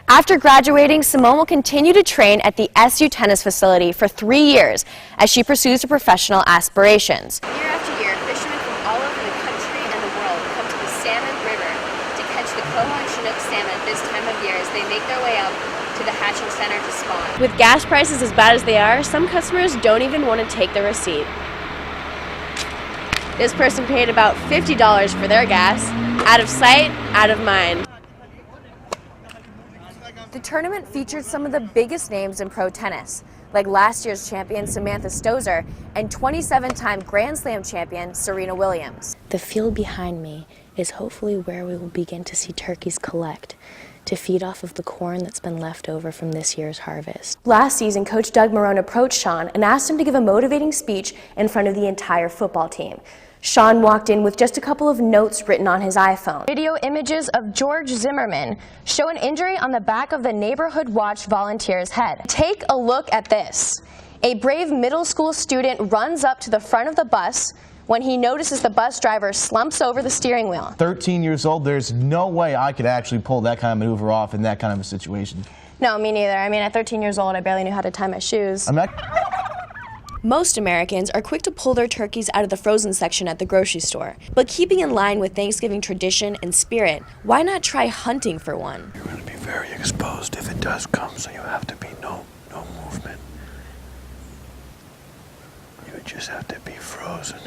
After graduating, Simone will continue to train at the SU tennis facility for 3 years as she pursues her professional aspirations. Year after year, fishermen from all over the country and the world come to the Salmon River to catch the coho and chinook salmon at this time of year as they make their way up to the hatching center to spawn. With gas prices as bad as they are, some customers don't even want to take the receipt. This person paid about $50 for their gas. Out of sight, out of mind. The tournament featured some of the biggest names in pro tennis, like last year's champion Samantha Stosur and 27-time Grand Slam champion Serena Williams. The field behind me is hopefully where we will begin to see turkeys collect to feed off of the corn that's been left over from this year's harvest. Last season, Coach Doug Marone approached Sean and asked him to give a motivating speech in front of the entire football team. Sean walked in with just a couple of notes written on his iPhone. Video images of George Zimmerman show an injury on the back of the Neighborhood Watch volunteer's head. Take a look at this. A brave middle school student runs up to the front of the bus when he notices the bus driver slumps over the steering wheel. 13 years old, there's no way I could actually pull that kind of maneuver off in that kind of a situation. No, me neither. I mean, at 13 years old, I barely knew how to tie my shoes. Most Americans are quick to pull their turkeys out of the frozen section at the grocery store. But keeping in line with Thanksgiving tradition and spirit, why not try hunting for one? You're going to be very exposed if it does come, so you have to be no movement. You just have to be frozen.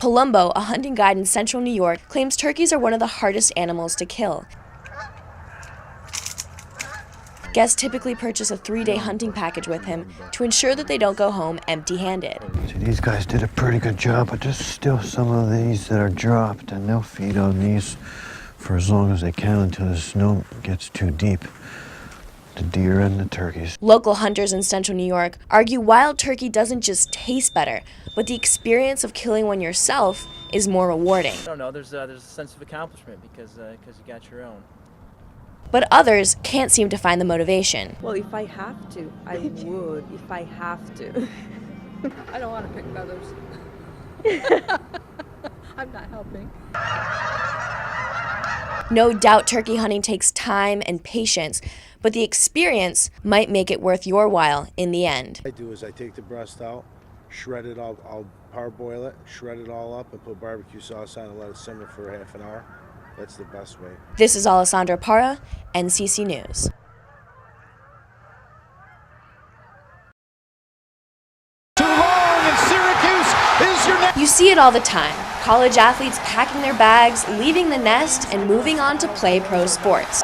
Palumbo, a hunting guide in central New York, claims turkeys are one of the hardest animals to kill. Guests typically purchase a 3-day hunting package with him to ensure that they don't go home empty-handed. See, these guys did a pretty good job, but there's still some of these that are dropped, and they'll feed on these for as long as they can until the snow gets too deep. The deer and the turkeys. Local hunters in central New York argue wild turkey doesn't just taste better, but the experience of killing one yourself is more rewarding. I don't know, there's a sense of accomplishment because you got your own. But others can't seem to find the motivation. Well, if I have to, I would. If I have to. I don't want to pick feathers. I'm not helping. No doubt turkey hunting takes time and patience, but the experience might make it worth your while in the end. What I do is I take the breast out, shred it, I'll parboil it, shred it all up, and put barbecue sauce on and let it simmer for half an hour. That's the best way. This is Alessondra Parra, NCC News. Too long, and Syracuse is your next. You see it all the time. College athletes packing their bags, leaving the nest, and moving on to play pro sports.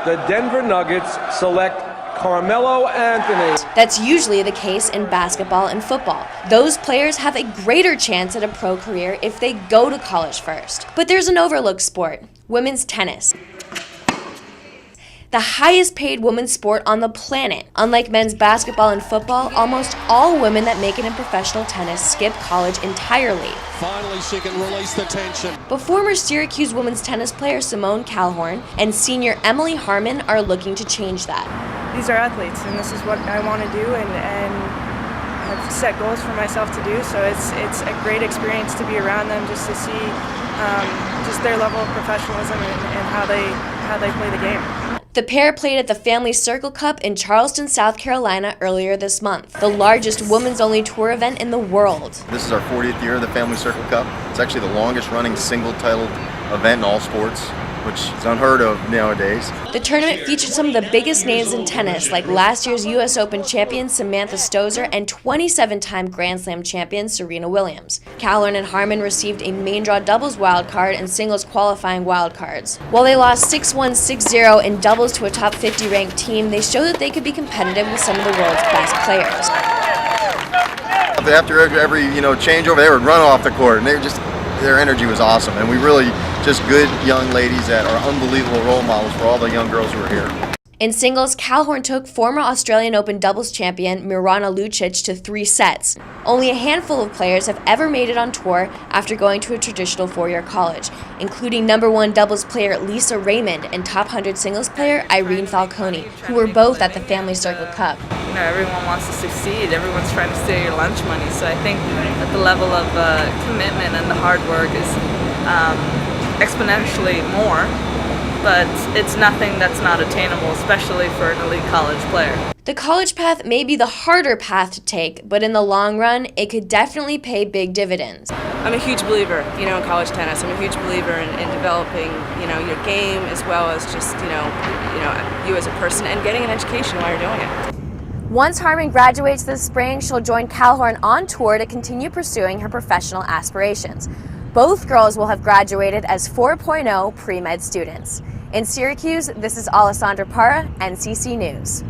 The Denver Nuggets select Carmelo Anthony. That's usually the case in basketball and football. Those players have a greater chance at a pro career if they go to college first. But there's an overlooked sport, women's tennis. The highest paid women's sport on the planet. Unlike men's basketball and football, almost all women that make it in professional tennis skip college entirely. Finally, she can release the tension. But former Syracuse women's tennis player Simone Calhorn and senior Emily Harmon are looking to change that. These are athletes, and this is what I want to do, and I've set goals for myself to do. So it's a great experience to be around them, just to see just their level of professionalism and how they play the game. The pair played at the Family Circle Cup in Charleston, South Carolina earlier this month, the largest women's-only tour event in the world. This is our 40th year of the Family Circle Cup. It's actually the longest-running single-titled event in all sports, which is unheard of nowadays. The tournament featured some of the biggest names in tennis, like last year's U.S. Open champion Samantha Stosur and 27-time Grand Slam champion Serena Williams. Calhorn and Harmon received a main draw doubles wildcard and singles qualifying wildcards. While they lost 6-1, 6-0 in doubles to a top 50 ranked team, they showed that they could be competitive with some of the world's best players. After every changeover, they would run off the court, and their energy was awesome, and we really just good young ladies that are unbelievable role models for all the young girls who are here. In singles, Calhorn took former Australian Open doubles champion Mirana Lucic to 3 sets. Only a handful of players have ever made it on tour after going to a traditional 4-year college, including #1 doubles player Lisa Raymond and top 100 singles player Irene Falcone, who were both at the Family Circle Cup. Everyone wants to succeed. Everyone's trying to steal your lunch money. So I think that the level of commitment and the hard work is exponentially more but it's nothing that's not attainable, especially for an elite college player. The college path may be the harder path to take, but in the long run, it could definitely pay big dividends. I'm a huge believer, in college tennis. I'm a huge believer in developing, your game as well as just, you as a person and getting an education while you're doing it. Once Harmon graduates this spring, she'll join Calhorn on tour to continue pursuing her professional aspirations. Both girls will have graduated as 4.0 pre-med students. In Syracuse, this is Alessondra Parra, NCC News.